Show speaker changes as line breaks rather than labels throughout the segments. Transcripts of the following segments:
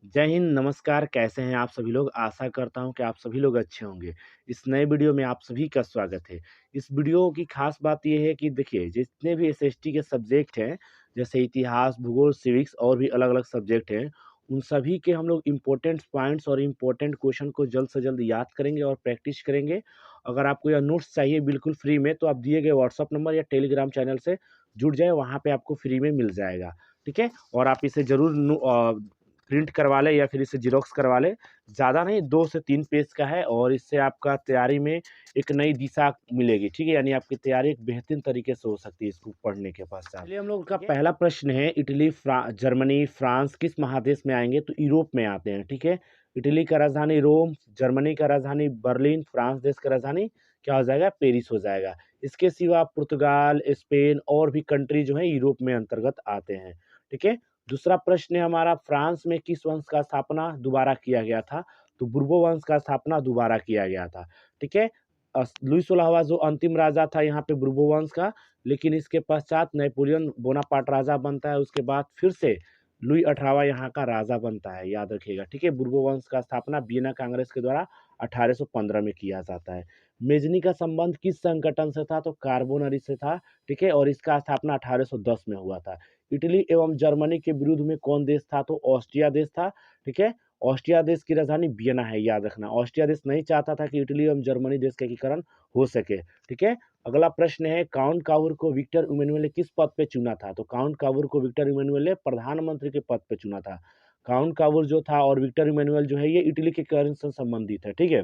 जय हिंद, नमस्कार। कैसे हैं आप सभी लोग? आशा करता हूँ कि आप सभी लोग अच्छे होंगे। इस नए वीडियो में आप सभी का स्वागत है। इस वीडियो की खास बात ये है कि देखिए, जितने भी एसएसटी के सब्जेक्ट हैं, जैसे इतिहास, भूगोल, सिविक्स और भी अलग-अलग सब्जेक्ट हैं, उन सभी के हम लोग इम्पोर्टेंट पॉइंट्स और इम्पोर्टेंट क्वेश्चन को जल्द से जल्द याद करेंगे और प्रैक्टिस करेंगे। अगर आपको यह नोट्स चाहिए बिल्कुल फ्री में, तो आप दिए गए व्हाट्सएप नंबर या टेलीग्राम चैनल से जुड़ जाएँ, वहाँ पे आपको फ्री में मिल जाएगा। ठीक है? और आप इसे ज़रूर प्रिंट करवा लें या फिर इसे ज़ेरॉक्स करवा लें। ज़्यादा नहीं, 2 से 3 पेज का है और इससे आपका तैयारी में एक नई दिशा मिलेगी, ठीक है? यानी आपकी तैयारी एक बेहतरीन तरीके से हो सकती है इसको पढ़ने के पश्चात। चलिए हम लोग का पहला प्रश्न है, इटली, जर्मनी, फ्रांस किस महादेश में आएँगे? तो यूरोप में आते हैं, ठीक है? इटली का राजधानी रोम, जर्मनी का राजधानी बर्लिन, फ्रांस देश का राजधानी क्या हो जाएगा? पेरिस हो जाएगा। इसके सिवा पुर्तगाल, स्पेन और भी कंट्री जो है यूरोप में अंतर्गत आते हैं, ठीक है? दूसरा प्रश्न है हमारा, फ्रांस में किस वंश का स्थापना दोबारा किया गया था? तो बुर्बो वंश का स्थापना दोबारा किया गया था, ठीक है? लुई 16वां जो अंतिम राजा था यहाँ पे बुर्बो वंश का, लेकिन इसके पश्चात नेपोलियन बोनापार्ट राजा बनता है, उसके बाद फिर से लुई 18वां यहाँ का राजा बनता है, याद रखिएगा, ठीक है? बुर्बो वंश का स्थापना वियना कांग्रेस के द्वारा 1815 में किया जाता है। मेजनी का संबंध किस संगठन से था? तो कार्बोनरी से था, ठीक है? और इसका स्थापना 1810 में हुआ था। इटली एवं जर्मनी के विरुद्ध में कौन देश था? तो ऑस्ट्रिया देश था, ठीक है? ऑस्ट्रिया देश की राजधानी वियना है, याद रखना। ऑस्ट्रिया देश नहीं चाहता था कि इटली एवं जर्मनी देश का एकीकरण हो सके, ठीक है? अगला प्रश्न है, काउंट कावूर को विक्टर इमैनुअल ने किस पद पे चुना था? तो काउंट कावूर को विक्टर इमैनुअल ने प्रधानमंत्री के पद पे चुना था। काउंट कावूर जो था और विक्टर इमैनुअल जो है, ये इटली के करेंसी से संबंधित है, ठीक है?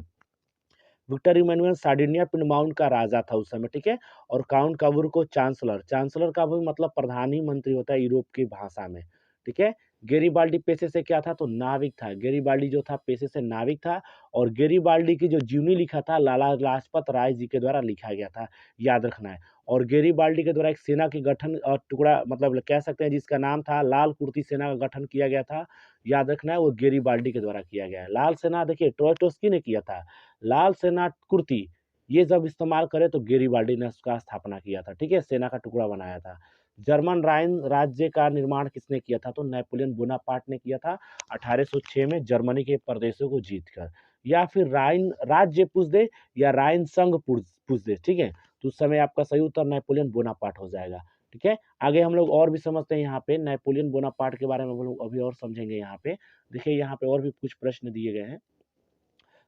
विक्टर इमैनुअल सार्डिनिया पिंडमाउंट का राजा था उस समय, ठीक है? और काउंट कावूर को चांसलर, चांसलर का भी मतलब प्रधान ही मंत्री होता है यूरोप की भाषा में, ठीक है? गेरिबाल्डी पेशे से क्या था? तो नाविक था। गेरिबाल्डी जो था पेशे से नाविक था और गेरिबाल्डी की जो जीवनी लिखा था लाला लाजपत राय जी के द्वारा लिखा गया था, याद रखना है। और गेरिबाल्डी के द्वारा एक सेना के गठन और टुकड़ा मतलब कह सकते हैं जिसका नाम था लाल कुर्ती सेना का गठन किया गया था, याद रखना है, वो गेरिबाल्डी के द्वारा किया गया है। लाल सेना देखिए ट्रोट्स्की ने किया था। लाल सेना कुर्ती ये जब इस्तेमाल करे तो गेरिबाल्डी ने उसका स्थापना किया था, ठीक है? सेना का टुकड़ा बनाया था। जर्मन राइन राज्य का निर्माण किसने किया था? तो नेपोलियन बोनापार्ट ने किया था 1806 में जर्मनी के प्रदेशों को जीतकर। या फिर राइन राज्य पूछ दे या राइन संघ पूछ दे, ठीक है? तो उस समय आपका सही उत्तर नेपोलियन बोनापार्ट हो जाएगा, ठीक है? आगे हम लोग और भी समझते हैं यहाँ पे नेपोलियन बोनापार्ट के बारे में हम लोग अभी और समझेंगे यहाँ पे। देखिए यहाँ पे और भी कुछ प्रश्न दिए गए हैं।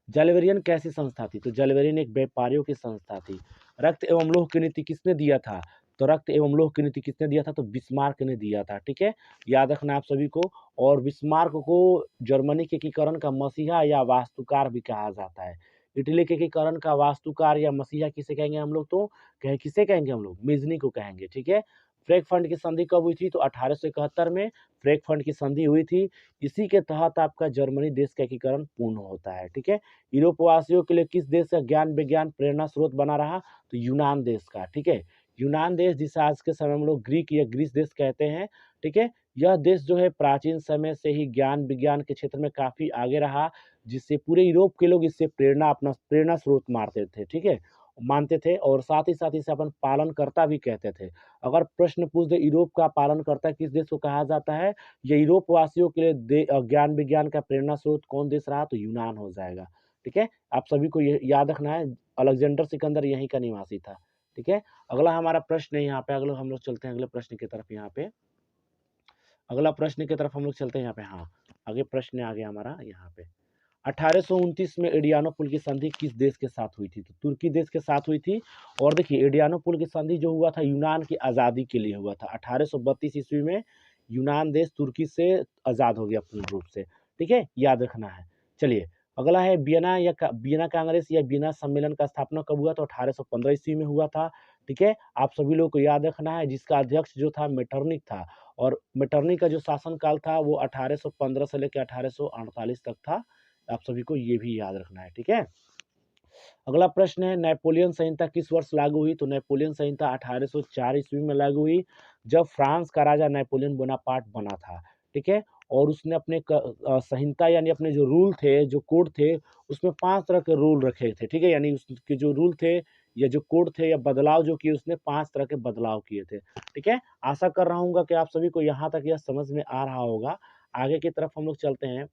जलवेरियन कैसी संस्था थी? तो जलवेरियन एक व्यापारियों की संस्था थी। रक्त एवं लौह की नीति किसने दिया था? तो रक्त एवं लौह की नीति किसने दिया था? तो बिस्मार्क ने दिया था, ठीक है? याद रखना आप सभी को। और बिस्मार्क को जर्मनी के एकीकरण का मसीहा या वास्तुकार भी कहा जाता है। इटली के एकीकरण का वास्तुकार या मसीहा किसे कहेंगे हम लोग? तो किसे कहेंगे हम लोग? मेजनी को कहेंगे, ठीक है? फ्रैंकफर्ट की संधि कब हुई थी? तो 1871 में फ्रैंकफर्ट की संधि हुई थी। इसी के तहत आपका जर्मनी देश का एकीकरण पूर्ण होता है, ठीक है? यूरोप वासियों के लिए किस देश का ज्ञान विज्ञान प्रेरणा स्रोत बना रहा? तो यूनान देश का, ठीक है? यूनान देश जिसे आज के समय में लोग ग्रीक या ग्रीस देश कहते हैं, ठीक है? यह देश जो है प्राचीन समय से ही ज्ञान विज्ञान के क्षेत्र में काफ़ी आगे रहा, जिससे पूरे यूरोप के लोग इससे अपना प्रेरणा स्रोत मानते थे, ठीक है? मानते थे और साथ ही साथ इसे अपन पालनकर्ता भी कहते थे। अगर प्रश्न पूछ दे यूरोप का पालनकर्ता किस देश को कहा जाता है? ये यूरोप वासियों के लिए ज्ञान विज्ञान का प्रेरणा स्रोत कौन देश रहा? तो यूनान हो जाएगा, ठीक है? आप सभी को ये याद रखना है, अलेक्जेंडर सिकंदर यहीं का निवासी था, ठीक है? अगला हमारा प्रश्न है यहाँ पे, अगला हम लोग चलते हैं अगले प्रश्न की तरफ यहाँ पे। अगला प्रश्न की तरफ हम लोग चलते हैं यहाँ पे, हाँ, आगे प्रश्न आ गया हमारा यहाँ पे। 1829 में एडियानोपुल की संधि किस देश के साथ हुई थी? तो तुर्की देश के साथ हुई थी। और देखिए एडियानोपुल की संधि जो हुआ था यूनान की आज़ादी के लिए हुआ था। 1832 ईस्वी में यूनान देश तुर्की से आज़ाद हो गया पूर्ण रूप से, ठीक है? याद रखना है। चलिए अगला है वियना कांग्रेस या वियना सम्मेलन का स्थापना कब हुआ? तो 1815 ईस्वी में हुआ था, ठीक है? आप सभी लोग को याद रखना है, जिसका अध्यक्ष जो था मेटरनिक था और मेटरनिक का जो शासनकाल था वो 1815 से लेकर 1848 तक था। आप सभी को ये भी याद रखना है, ठीक है? अगला प्रश्न है, नेपोलियन संहिता किस वर्ष लागू हुई? तो नेपोलियन संहिता 1804 ईस्वी में लागू हुई, जब फ्रांस का राजा नेपोलियन बोनापार्ट बना था, ठीक है? और उसने अपने संहिता यानी अपने जो रूल थे, जो कोड थे, उसमें 5 तरह के रूल रखे थे, ठीक है? यानी उसके जो रूल थे या जो कोड थे या बदलाव जो किए, उसने 5 तरह के बदलाव किए थे, ठीक है? आशा कर रहा हूँगा कि आप सभी को यहाँ तक यह समझ में आ रहा होगा। आगे की तरफ हम लोग चलते हैं।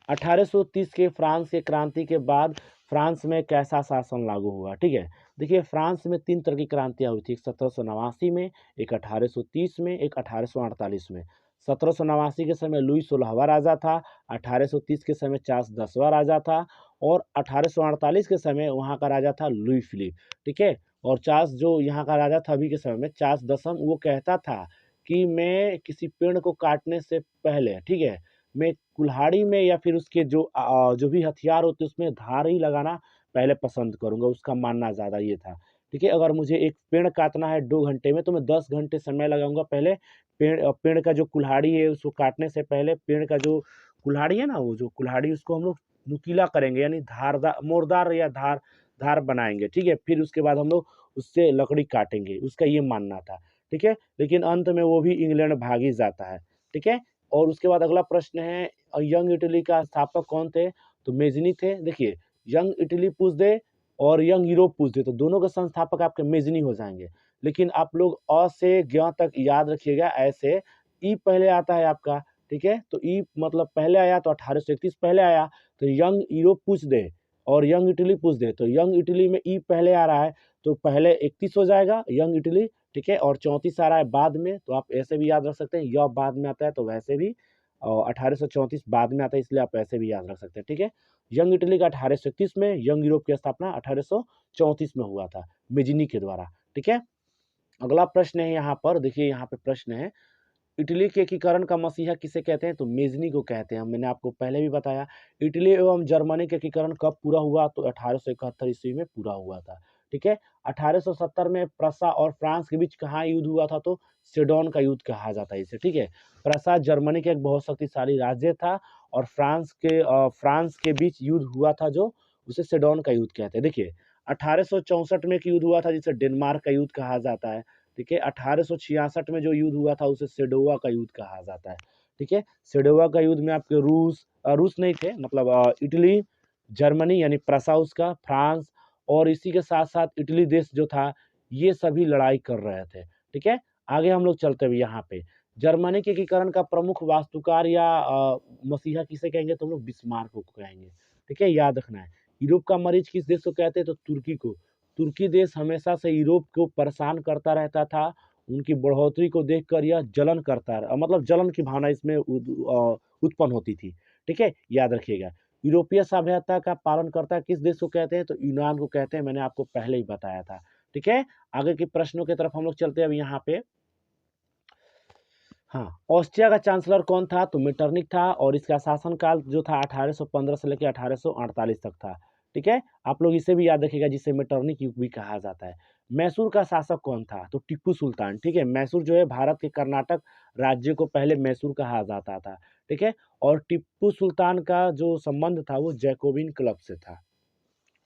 1830 के फ्रांस के क्रांति के बाद फ्रांस में कैसा शासन लागू हुआ, ठीक है। देखिए फ्रांस में 3 तरह की क्रांतियाँ हुई थी, एक 1789 में, एक 1830 में, एक 1848 में। 1789 के समय लुई 16वां राजा था, 1830 के समय चार्ल्स 10वां राजा था और 1848 के समय वहाँ का राजा था लुई फिलिप, ठीक है। और चार्ल्स जो यहाँ का राजा था अभी के समय में, चार्ल्स 10वां, वो कहता था कि मैं किसी पेड़ को काटने से पहले, ठीक है, मैं कुल्हाड़ी में या फिर उसके जो भी हथियार होते हैं उसमें धार ही लगाना पहले पसंद करूँगा, उसका मानना ज़्यादा ये था, ठीक है। अगर मुझे एक पेड़ काटना है 2 घंटे में तो मैं 10 घंटे समय लगाऊँगा पहले पेड़ का जो कुल्हाड़ी है उसको काटने से पहले पेड़ का जो कुल्हाड़ी है ना, वो जो कुल्हाड़ी उसको हम लोग नुकीला करेंगे यानी धारदार मोरदार या धार धार बनाएँगे, ठीक है। फिर उसके बाद हम लोग उससे लकड़ी काटेंगे, उसका ये मानना था, ठीक है। लेकिन अंत में वो भी इंग्लैंड भाग ही जाता है, ठीक है। और उसके बाद अगला प्रश्न है यंग इटली का स्थापक कौन थे? तो मेज़नी थे। देखिए यंग इटली पूछ दे और यंग यूरोप पूछ दे तो दोनों के संस्थापक आपके मेज़नी हो जाएँगे। लेकिन आप लोग अ से ज्ञ तक याद रखिएगा ऐसे ई पहले आता है आपका, ठीक है? तो ई मतलब पहले आया तो 1831 पहले आया, तो यंग यूरोप पूछ दे और यंग इटली पूछ दे तो यंग इटली में ई पहले आ रहा है तो पहले 31 हो जाएगा यंग इटली, ठीक है। और 34 आ रहा है बाद में तो आप ऐसे भी याद रख सकते हैं, य बाद में आता है तो वैसे भी 1834 बाद में आता है इसलिए आप ऐसे भी याद रख सकते हैं, ठीक है। यंग इटली का 1831 में, यंग यूरोप की स्थापना 1834 में हुआ था मेजिनी के द्वारा, ठीक है। अगला प्रश्न है यहाँ पर, देखिए यहाँ पे प्रश्न है, इटली के एकीकरण का मसीहा किसे कहते हैं? तो मेज़नी को कहते हैं। मैंने आपको पहले भी बताया। इटली एवं जर्मनी के एकीकरण कब पूरा हुआ? तो 1871 ईस्वी में पूरा हुआ था, ठीक है। 1870 में प्रसा और फ्रांस के बीच कहाँ युद्ध हुआ था? तो सेडोन का युद्ध कहा जाता है इसे, ठीक है। प्रसा जर्मनी का एक बहुत शक्तिशाली राज्य था और फ्रांस के बीच युद्ध हुआ था जो उसे सेडोन का युद्ध कहते हैं। देखिए 1864 में एक युद्ध हुआ था जिसे डेनमार्क का युद्ध कहा जाता है। ठीक है, 1866 में जो युद्ध हुआ था उसे सेडोवा का युद्ध कहा जाता है, ठीक है। सेडोवा का युद्ध में आपके रूस नहीं थे, मतलब इटली, जर्मनी यानी प्रसाउस का, फ्रांस और इसी के साथ-साथ इटली देश जो था, ये सभी लड़ाई कर रहे थे, ठीक है। आगे हम लोग चलते हुए यहाँ पे, जर्मनी के एकीकरण का प्रमुख वास्तुकार या मसीहा किसे कहेंगे? तो हम लोग बिस्मार्क को कहेंगे, ठीक है, याद रखना है। यूरोप का मरीज किस देश को कहते हैं? तो तुर्की को। तुर्की देश हमेशा से यूरोप को परेशान करता रहता था। उनकी बढ़ोतरी को देखकर यह जलन करता मतलब जलन की भावना इसमें उत्पन्न होती थी। ठीक है? याद रखिएगा। यूरोपीय सभ्यता का पालनकर्ता किस देश को कहते हैं? तो यूनान को कहते हैं, मैंने आपको पहले ही बताया था। ठीक है? आगे के प्रश्नों की तरफ हम लोग चलते हैं अब यहाँ पे। हाँ, ऑस्ट्रिया का चांसलर कौन था? तो मेटरनिक था और इसका शासनकाल जो था 1815 से लेकर 1848 तक था। ठीक है? आप लोग इसे भी याद रखिएगा जिसे मेटरनिक युग भी कहा जाता है। मैसूर का शासक कौन था? तो टीपू सुल्तान, ठीक है? मैसूर जो है भारत के कर्नाटक राज्य को पहले मैसूर कहा जाता था। ठीक है? और टीपू सुल्तान का जो संबंध था वो जैकोबिन क्लब से था।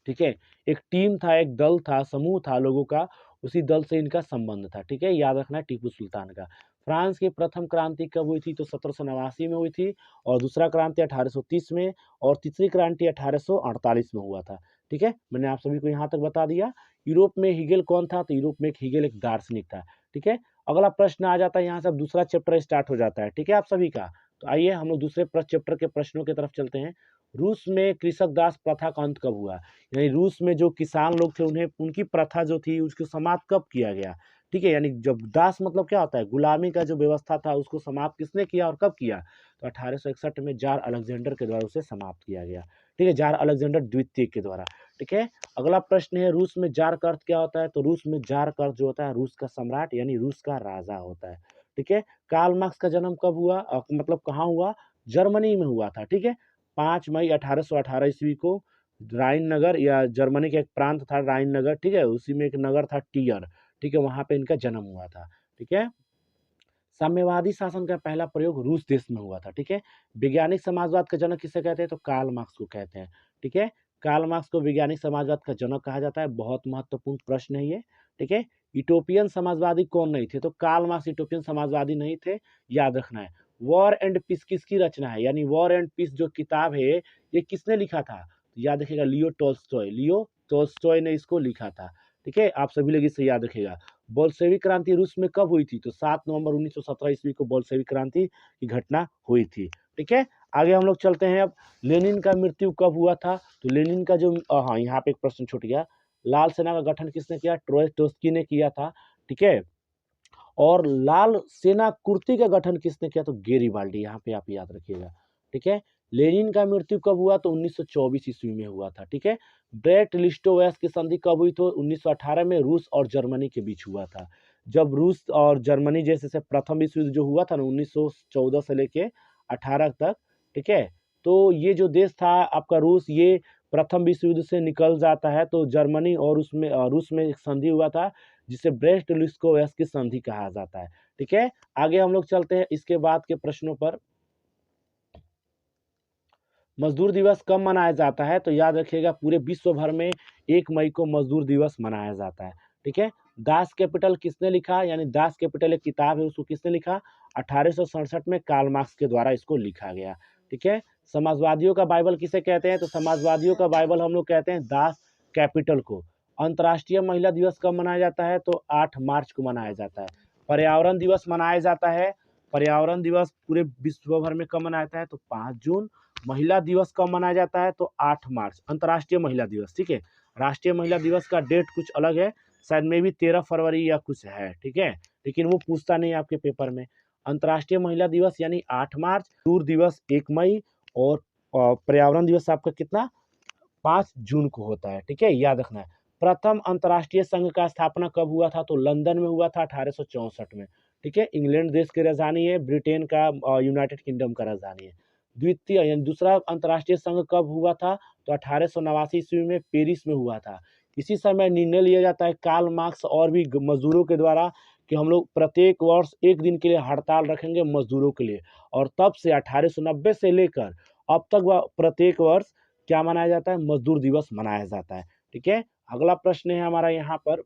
ठीक है? एक टीम था, एक दल था, समूह था लोगों का, उसी दल से इनका संबंध था। ठीक है? याद रखना है टीपू सुल्तान का। फ्रांस की प्रथम क्रांति कब हुई थी? तो 1789 में हुई थी और दूसरा क्रांति 1830 में और तीसरी क्रांति 1848 में हुआ था। ठीक है? मैंने आप सभी को यहाँ तक बता दिया। यूरोप में हीगेल कौन था? तो यूरोप में एक हीगेल एक दार्शनिक था। ठीक है? अगला प्रश्न आ जाता है, यहाँ से अब दूसरा चैप्टर स्टार्ट हो जाता है। ठीक है आप सभी का? तो आइए हम लोग दूसरे चैप्टर के प्रश्नों की तरफ चलते हैं। रूस में कृषक दास प्रथा का अंत कब हुआ? यानी रूस में जो किसान लोग थे उन्हें उनकी प्रथा जो थी उसको समाप्त कब किया गया? ठीक है, यानी जब दास मतलब क्या होता है? गुलामी का जो व्यवस्था था उसको समाप्त किसने किया और कब किया? तो 1861 में जार अलेक्जेंडर के द्वारा उसे समाप्त किया गया। ठीक है, जार अलेक्जेंडर द्वितीय के द्वारा। ठीक है, अगला प्रश्न है, रूस में जार का अर्थ क्या होता है? तो रूस में जार का अर्थ जो होता है रूस का सम्राट यानी रूस का राजा होता है। ठीक है, कार्ल मार्क्स का जन्म कब हुआ? मतलब कहाँ हुआ? जर्मनी में हुआ था। ठीक है, 5 मई 1818 ईस्वी को राइन नगर या जर्मनी का एक प्रांत था राइन नगर, ठीक है, उसी में एक नगर था टियर, ठीक है, वहां पे इनका जन्म हुआ था। ठीक है, साम्यवादी शासन का पहला प्रयोग रूस देश में हुआ था। ठीक है, वैज्ञानिक समाजवाद का जनक किसे कहते हैं? तो कार्ल मार्क्स को कहते हैं। ठीक है, कार्ल मार्क्स को वैज्ञानिक समाजवाद का जनक कहा जाता है। बहुत महत्वपूर्ण प्रश्न है ये। ठीक है, यूटोपियन समाजवादी कौन नहीं थे? तो कार्ल मार्क्स यूटोपियन समाजवादी नहीं थे, याद रखना है। वॉर एंड पीस किसकी रचना है? यानी वॉर एंड पीस जो किताब है ये किसने लिखा था? तो याद रखिएगा लियो टॉल्स्टॉय ने इसको लिखा था। ठीक है, आप सभी लोग इसे याद रखिएगा। बोल्शेविक क्रांति रूस में कब हुई थी? तो 7 नवंबर 1917 ईस्वी को बोल्शेविक क्रांति की घटना हुई थी। ठीक है, आगे हम लोग चलते हैं। अब लेनिन का मृत्यु कब हुआ था? तो लेनिन का जो हाँ, यहाँ पे एक प्रश्न छूट गया। लाल सेना का गठन किसने किया? ट्रोत्स्की ने किया था। ठीक है, और लाल सेना कुर्ती का गठन किसने किया? तो गेरिबाल्डी, यहाँ पे आप याद रखिएगा। ठीक है, लेनिन का मृत्यु कब हुआ? तो 1924 ईस्वी में हुआ था। ठीक है, ब्रेट लिस्टोवेस की संधि कब हुई? तो 1918 में रूस और जर्मनी के बीच हुआ था। जब रूस और जर्मनी जैसे से प्रथम विश्व युद्ध जो हुआ था ना 1914 से लेके 18 तक, ठीक है, तो ये जो देश था आपका रूस, ये प्रथम विश्व युद्ध से निकल जाता है, तो जर्मनी और उसमें रूस में एक संधि हुआ था जिसे ब्रेस्ट लिस्कोवेस की संधि कहा जाता है। ठीक है, आगे हम लोग चलते हैं इसके बाद के प्रश्नों पर। मजदूर दिवस कब मनाया जाता है? तो याद रखिएगा पूरे विश्व भर में 1 मई को मजदूर दिवस मनाया जाता है। ठीक है, दास कैपिटल किसने लिखा? यानी दास कैपिटल एक किताब है, उसको किसने लिखा? 1867 में कार्ल मार्क्स के द्वारा इसको लिखा गया। ठीक है, समाजवादियों का बाइबल किसे कहते हैं? तो समाजवादियों का बाइबल हम लोग कहते हैं दास कैपिटल को। अंतर्राष्ट्रीय महिला दिवस कब मनाया जाता है? तो 8 मार्च को मनाया जाता है। पर्यावरण दिवस मनाया जाता है। पर्यावरण दिवस पूरे विश्व भर में कब मनाया जाता है? तो 5 जून। महिला दिवस कब मनाया जाता है? तो 8 मार्च, अंतर्राष्ट्रीय महिला दिवस। ठीक है, राष्ट्रीय महिला दिवस का डेट कुछ अलग है, शायद में भी 13 फरवरी या कुछ है। ठीक है, लेकिन वो पूछता नहीं आपके पेपर में। अंतर्राष्ट्रीय महिला दिवस यानी 8 मार्च, मजदूर दिवस 1 मई और पर्यावरण दिवस आपका कितना? 5 जून को होता है। ठीक है, याद रखना है। प्रथम अंतर्राष्ट्रीय संघ का स्थापना कब हुआ था? तो लंदन में हुआ था 1864 में। ठीक है, इंग्लैंड देश की राजधानी है, ब्रिटेन का यूनाइटेड किंगडम का राजधानी है। द्वितीय यानी दूसरा अंतर्राष्ट्रीय संघ कब हुआ था? तो 1889 ईस्वी में पेरिस में हुआ था। इसी समय निर्णय लिया जाता है कार्ल मार्क्स और भी मजदूरों के द्वारा कि हम लोग प्रत्येक वर्ष 1 दिन के लिए हड़ताल रखेंगे मजदूरों के लिए, और तब से 1890 से लेकर अब तक वह प्रत्येक वर्ष क्या मनाया जाता है? मजदूर दिवस मनाया जाता है। ठीक है, अगला प्रश्न है हमारा यहाँ पर,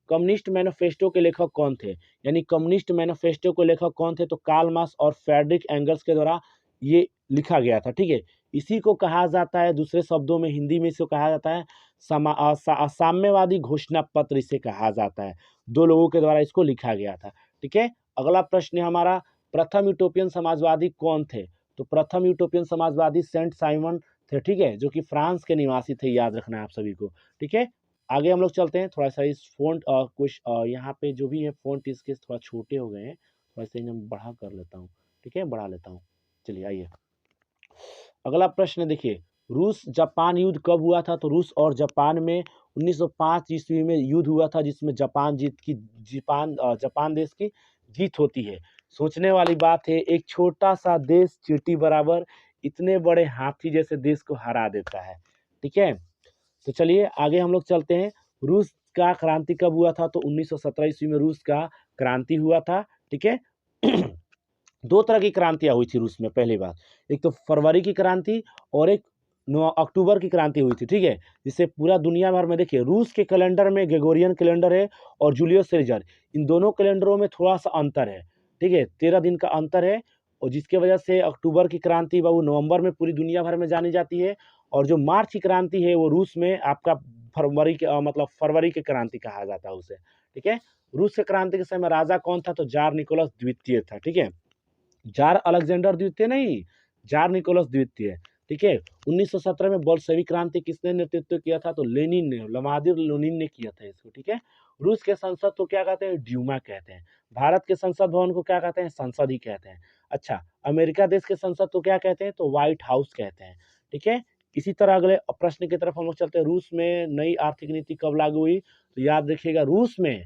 कम्युनिस्ट मैनिफेस्टो के लेखक कौन थे? यानी कम्युनिस्ट मैनिफेस्टो के लेखक कौन थे? तो कार्ल मार्क्स और फ्रेडरिक एंगल्स के द्वारा ये लिखा गया था। ठीक है, इसी को कहा जाता है, दूसरे शब्दों में हिंदी में इसको कहा जाता है साम्यवादी घोषणा पत्र, इसे कहा जाता है। 2 लोगों के द्वारा इसको लिखा गया था। ठीक है, अगला प्रश्न है हमारा, प्रथम यूटोपियन समाजवादी कौन थे? तो प्रथम यूटोपियन समाजवादी सेंट साइमन थे। ठीक है, जो कि फ्रांस के निवासी थे, याद रखना है आप सभी को। ठीक है, आगे हम लोग चलते हैं। थोड़ा सा इस फ़ॉन्ट कुछ यहाँ पे जो भी है फ़ॉन्ट इसके थोड़ा छोटे हो गए हैं, थोड़ा सा इन्हें बड़ा कर लेता हूँ। ठीक है, बढ़ा लेता हूँ। चलिए आइए, अगला प्रश्न देखिए, रूस जापान युद्ध कब हुआ था? तो रूस और जापान में 1905 ईस्वी में युद्ध हुआ था, जिसमें जापान देश की जीत होती है। सोचने वाली बात है, एक छोटा सा देश चींटी बराबर इतने बड़े हाथी जैसे देश को हरा देता है। ठीक है, तो चलिए आगे हम लोग चलते हैं। रूस का क्रांति कब हुआ था? तो 1917 ईस्वी में रूस का क्रांति हुआ था। ठीक है, 2 तरह की क्रांतियाँ हुई थी रूस में, पहली बात। एक तो फरवरी की क्रांति और एक 9 अक्टूबर की क्रांति हुई थी। ठीक है, जिससे पूरा दुनिया भर में देखिए रूस के कैलेंडर में ग्रेगोरियन कैलेंडर है और जूलियस सीजर, इन दोनों कैलेंडरों में थोड़ा-सा अंतर है। ठीक है, 13 दिन का अंतर है, और जिसकी वजह से अक्टूबर की क्रांति वो नवंबर में पूरी दुनिया भर में जानी जाती है, और जो मार्च की क्रांति है वो रूस में आपका फरवरी के मतलब फरवरी की क्रांति कहा जाता है उसे। ठीक है, रूस के क्रांति के समय राजा कौन था? तो ज़ार निकोलस द्वितीय था। ठीक है, जार अलेक्जेंडर द्वितीय नहीं, जार निकोलस द्वितीय। ठीक है, 1917 में बोल्शेविक क्रांति किसने नेतृत्व किया था? तो लेनिन ने, व्लादिमीर लेनिन ने किया था इसको। ठीक है, रूस के संसद को क्या कहते हैं? ड्यूमा कहते हैं। भारत के संसद भवन को क्या कहते हैं? संसद ही कहते हैं। अच्छा, अमेरिका देश के संसद को क्या कहते हैं? तो व्हाइट हाउस कहते हैं। ठीक है, इसी तरह अगले प्रश्न की तरफ हम लोग चलते हैं। रूस में नई आर्थिक नीति कब लागू हुई? तो याद रखिएगा, रूस में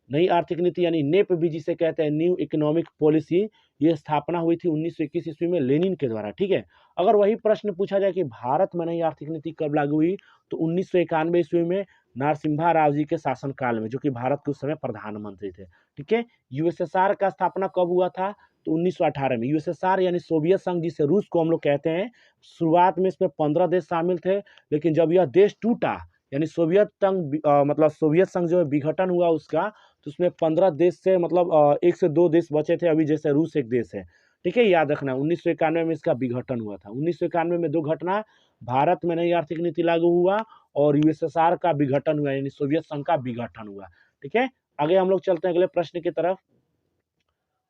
नई आर्थिक नीति यानी नेप भी जिसे कहते हैं, न्यू इकोनॉमिक पॉलिसी, ये स्थापना हुई थी 1921 ईस्वी में लेनिन के द्वारा। ठीक है, अगर वही प्रश्न पूछा जाए कि भारत में नई आर्थिक नीति कब लागू हुई, तो 1991 ईस्वी में नरसिम्हा राव जी के शासनकाल में, जो कि भारत के उस समय प्रधानमंत्री थे। ठीक है, यूएसएसआर का स्थापना कब हुआ था? तो 1918 में। यूएसएसआर यानी सोवियत संघ, जिसे रूस को हम लोग कहते हैं, शुरुआत में इसमें 15 देश शामिल थे, लेकिन जब यह देश टूटा, यानी मतलब सोवियत संघ जो है विघटन हुआ उसका, तो उसमें 15 देश से मतलब 1 से 2 देश बचे थे, अभी जैसे रूस एक देश है। ठीक है, याद रखना 1991 में इसका विघटन हुआ था। 1991 में 2 घटना, भारत में नई आर्थिक नीति लागू हुआ और यूएसएसआर का विघटन हुआ, यानी सोवियत संघ का विघटन हुआ। ठीक है, आगे हम लोग चलते हैं अगले प्रश्न की तरफ।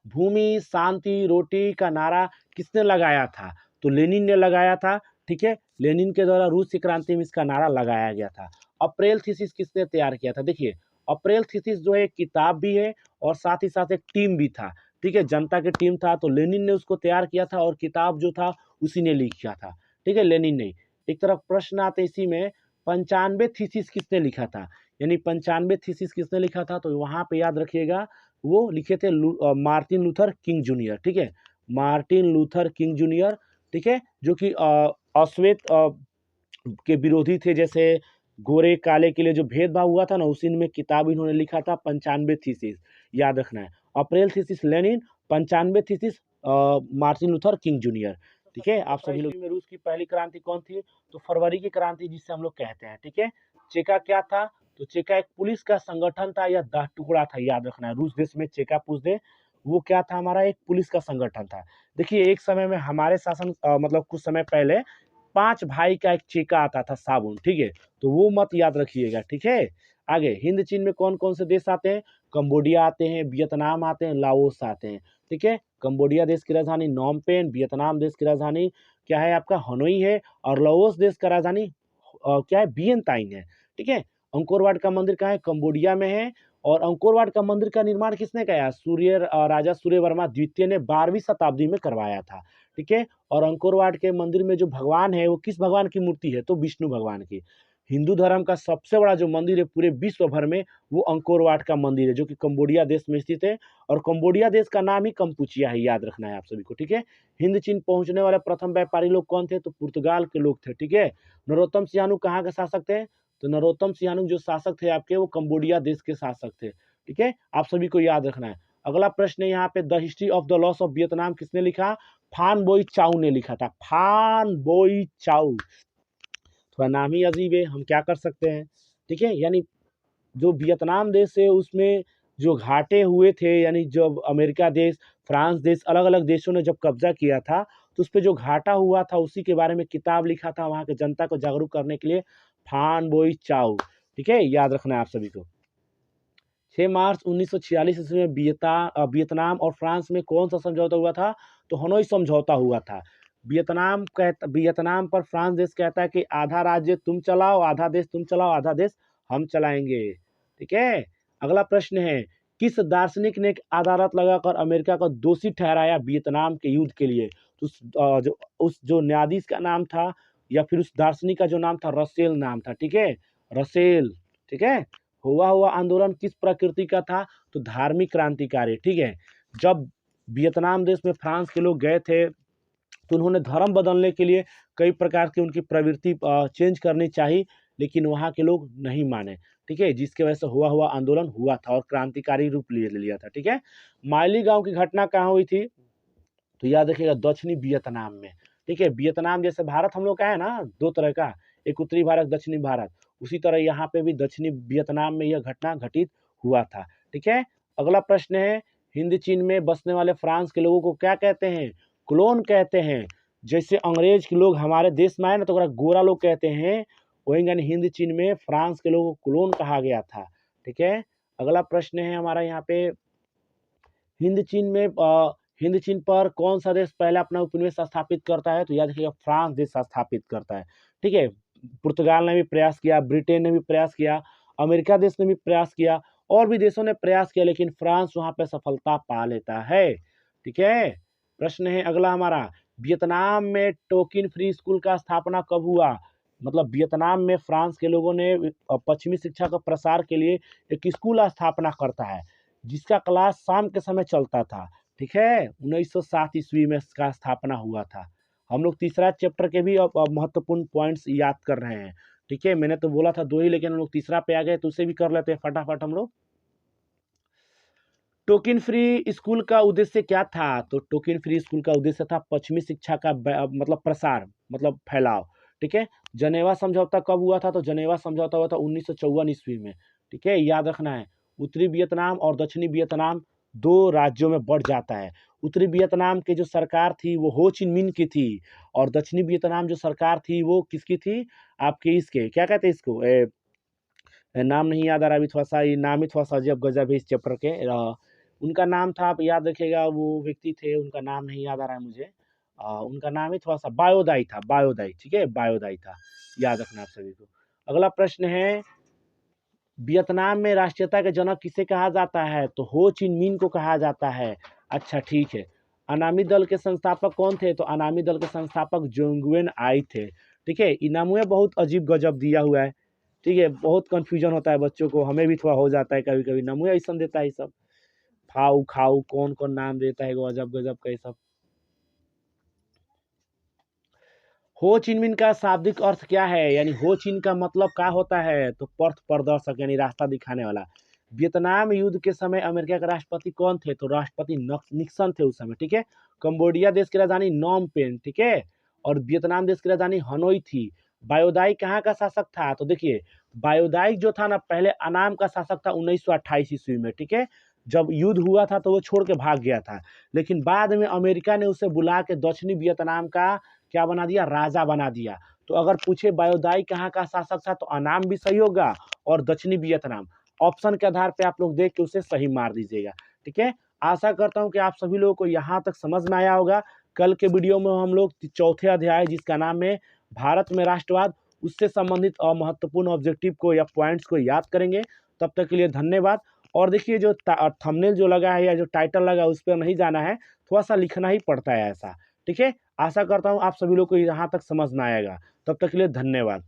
भूमि शांति रोटी का नारा किसने लगाया था? तो लेनिन ने लगाया था। ठीक है, लेनिन के द्वारा रूस की क्रांति में इसका नारा लगाया गया था। अप्रैल थीसिस किसने तैयार किया था? देखिए, अप्रैल थीसिस जो है एक किताब भी है और साथ ही साथ एक टीम भी था। ठीक है, जनता की टीम था, तो लेनिन ने उसको तैयार किया था और किताब जो था उसी ने लिखा था। ठीक है, लेनिन ने। एक तरफ प्रश्न आते इसी में, 95 थीसिस किसने लिखा था? यानी 95 थीसिस किसने लिखा था? तो वहां पे याद रखिएगा, वो लिखे थे मार्टिन लूथर किंग जूनियर। ठीक है, मार्टिन लूथर किंग जूनियर। ठीक है, जो कि अश्वेत के विरोधी थे, जैसे गोरे काले के लिए जो भेदभाव हुआ था ना, उसी में किताब इन्होंने लिखा था 95 थीसिस। याद रखना है, April thesis Lenin, 95 thesis Martin Luther King junior. ठीक है, आप सभी लोग में रूस की पहली क्रांति कौन थी? तो फरवरी की क्रांति जिससे हम लोग कहते हैं। ठीक है, चेका क्या था? तो चेका एक पुलिस का संगठन था या दा टुकड़ा था। याद रखना है, रूस देश में चेका पूछ दे, वो क्या था? हमारा एक पुलिस का संगठन था। देखिए, एक समय में हमारे शासन मतलब कुछ समय पहले 5 भाई का एक चेका आता था साबुन। ठीक है, तो वो मत याद रखिएगा। ठीक है, आगे हिंद चीन में कौन कौन से देश आते हैं? कंबोडिया आते हैं, वियतनाम आते हैं, लाओस आते हैं। ठीक है, कंबोडिया देश की राजधानी नॉम पेन, वियतनाम देश की राजधानी क्या है आपका? हनोई है, और लाओस देश का राजधानी क्या है? वियनताइन है। ठीक है, अंकोर वाट का मंदिर कहाँ है? कंबोडिया में है। और अंकोर वाट का मंदिर का निर्माण किसने किया? राजा सूर्य वर्मा द्वितीय ने 12वीं शताब्दी में करवाया था। ठीक है, और अंकोर वाट के मंदिर में जो भगवान है वो किस भगवान की मूर्ति है? तो विष्णु भगवान की। हिंदू धर्म का सबसे बड़ा जो मंदिर है पूरे विश्व भर में, वो अंकोर वाट का मंदिर है, जो कि कंबोडिया देश में स्थित है। और कंबोडिया देश का नाम ही कंपुचिया है, याद रखना है आप सभी को। ठीक है, हिंद चीन पहुंचने वाले प्रथम व्यापारी लोग कौन थे? तो पुर्तगाल के लोग थे। ठीक है, नरोत्तम सियानु कहाँ के शासक थे? तो नरोत्तम सियानु जो शासक थे आपके, वो कंबोडिया देश के शासक थे। ठीक है, आप सभी को याद रखना है। अगला प्रश्न है यहाँ पे, the history of the loss of Vietnam किसने लिखा? फान बोई चाउ ने लिखा था। फान बोई चाउ, थोड़ा नाम ही अजीब है, हम क्या कर सकते हैं। ठीक है, यानी जो वियतनाम देश है उसमें जो घाटे हुए थे, यानी जब अमेरिका देश, फ्रांस देश, अलग अलग देशों ने जब कब्जा किया था, तो उस पर जो घाटा हुआ था उसी के बारे में किताब लिखा था वहाँ के जनता को जागरूक करने के लिए, फान बोई चाउ। ठीक है, याद रखना है आप सभी को। 6 मार्च 1946 ईस्वी में वियतनाम और फ्रांस में कौन सा समझौता हुआ था? तो हनोई समझौता हुआ था। वियतनाम पर फ्रांस देश कहता है कि आधा राज्य तुम चलाओ, आधा देश तुम चलाओ, आधा देश हम चलाएंगे। ठीक है, अगला प्रश्न है, किस दार्शनिक ने एक अदालत लगाकर अमेरिका को दोषी ठहराया वियतनाम के युद्ध के लिए? तो उस जो न्यायाधीश का नाम था, या फिर उस दार्शनिक का जो नाम था, रसेल नाम था। ठीक है, रसेल। ठीक है, हुआ आंदोलन किस प्रकृति का था? तो धार्मिक क्रांतिकारी। ठीक है, जब वियतनाम देश में फ्रांस के लोग गए थे, तो उन्होंने धर्म बदलने के लिए कई प्रकार की उनकी प्रवृत्ति चेंज करनी चाहिए, लेकिन वहाँ के लोग नहीं माने। ठीक है, जिसकी वजह से हुआ आंदोलन हुआ था और क्रांतिकारी रूप ले लिया था। ठीक है, माइली गांव की घटना कहाँ हुई थी? तो याद रखिएगा, दक्षिणी वियतनाम में। ठीक है, वियतनाम जैसे भारत हम लोग का है ना, दो तरह का, एक उत्तरी भारत, दक्षिणी भारत, उसी तरह यहाँ पे भी दक्षिणी वियतनाम में यह घटना घटित हुआ था। ठीक है, अगला प्रश्न है, हिंद चीन में बसने वाले फ्रांस के लोगों को क्या कहते हैं? क्लोन कहते हैं। जैसे अंग्रेज के लोग हमारे देश में आए ना, तो ओकरा गोरा लोग कहते हैं, वही यानी हिंद चीन में फ्रांस के लोगों को क्लोन कहा गया था। ठीक है, अगला प्रश्न है हमारा यहाँ पे, हिंद चीन में हिंद चीन पर कौन सा देश पहले अपना उपनिवेश स्थापित करता है? तो याद रखिएगा, फ्रांस देश स्थापित करता है। ठीक है, पुर्तगाल ने भी प्रयास किया, ब्रिटेन ने भी प्रयास किया, अमेरिका देश ने भी प्रयास किया, और भी देशों ने प्रयास किया, लेकिन फ्रांस वहां पे सफलता पा लेता है। ठीक है, प्रश्न है अगला हमारा, वियतनाम में टोकिन फ्री स्कूल का स्थापना कब हुआ? मतलब वियतनाम में फ्रांस के लोगों ने पश्चिमी शिक्षा का प्रसार के लिए एक स्कूल स्थापना करता है, जिसका क्लास शाम के समय चलता था। ठीक है, 1907 ईस्वी में इसका स्थापना हुआ था। हम लोग तीसरा चैप्टर के भी अब महत्वपूर्ण पॉइंट्स याद कर रहे हैं। ठीक है, मैंने तो बोला था दो ही, लेकिन हम लोग तीसरा पे आ गए, तो उसे भी कर लेते हैं फटाफट हम लोग। टोकिन फ्री स्कूल का उद्देश्य क्या था? तो टोकिन फ्री स्कूल का उद्देश्य था पश्चिमी शिक्षा का मतलब प्रसार, मतलब फैलाव। ठीक है, जनेवा समझौता कब हुआ था? तो जनेवा समझौता हुआ था 1954 ईस्वी में। ठीक है, याद रखना है, उत्तरी वियतनाम और दक्षिणी वियतनाम दो राज्यों में बढ़ जाता है। उत्तरी वियतनाम की जो सरकार थी वो हो चिन मिन की थी, और दक्षिणी वियतनाम जो सरकार थी वो किसकी थी? आपके इसके क्या कहते हैं इसको, नाम नहीं याद आ रहा अभी, थोड़ा-सा ये नाम ही थोड़ा-सा अजब-गज़ब है इस चैप्टर के। उनका नाम था, आप याद रखिएगा, वो व्यक्ति थे, उनका नाम नहीं याद आ रहा है मुझे। उनका नाम ही थोड़ा-सा बायोदाई था, बायोदाई, ठीक है? बायोदाई था, याद रखना आप सभी को। अगला प्रश्न है, वियतनाम में राष्ट्रीयता के जनक किसे कहा जाता है? तो हो चिन मिन को कहा जाता है। अच्छा, ठीक है। अनामी दल के संस्थापक कौन थे? तो अनामी दल के संस्थापक जोंगुएन आई थे। ठीक है, इनामुए बहुत अजीब-गजब दिया हुआ है। ठीक है, बहुत कन्फ्यूजन होता है बच्चों को, हमें भी थोड़ा हो जाता है कभी-कभी, नमूए ऐसा देता है ये सब। फाऊ, खाऊ, कौन-कौन नाम देता है, वो अजब-गजब का ये सब। हो चिन मिन का शाब्दिक अर्थ क्या है? यानी हो चिन का मतलब क्या होता है? तो पथ प्रदर्शक यानी रास्ता दिखाने वाला। वियतनाम युद्ध के समय अमेरिका के राष्ट्रपति कौन थे? तो राष्ट्रपति निक्सन थे उस समय, ठीक है। कंबोडिया देश की राजधानी नॉम पेन, ठीक है। और वियतनाम देश की राजधानी हनोई थी। बायोदाई कहाँ का शासक था? तो देखिए, बायोदाई जो था ना, पहले अनाम का शासक था 1928 ईस्वी में, ठीक है। जब युद्ध हुआ था तो वो छोड़ के भाग गया था, लेकिन बाद में अमेरिका ने उसे बुला के दक्षिणी वियतनाम का क्या बना दिया? राजा बना दिया। तो अगर पूछे बायोदाई कहाँ का शासक था, तो अनाम भी सही होगा और दक्षिणी वियतनाम। ऑप्शन के आधार पे आप लोग देख के उसे सही मार दीजिएगा, ठीक है। आशा करता हूँ कि आप सभी लोगों को यहाँ तक समझ में आया होगा। कल के वीडियो में हम लोग चौथे अध्याय, जिसका नाम है भारत में राष्ट्रवाद, उससे संबंधित महत्वपूर्ण ऑब्जेक्टिव को या पॉइंट्स को याद करेंगे। तब तक के लिए धन्यवाद। और देखिए, जो थंबनेल जो लगा है या जो टाइटल लगा उस पर नहीं जाना है, थोड़ा सा लिखना ही पड़ता है ऐसा, ठीक है। आशा करता हूँ आप सभी लोग को यहाँ तक समझ में आएगा। तब तक के लिए धन्यवाद।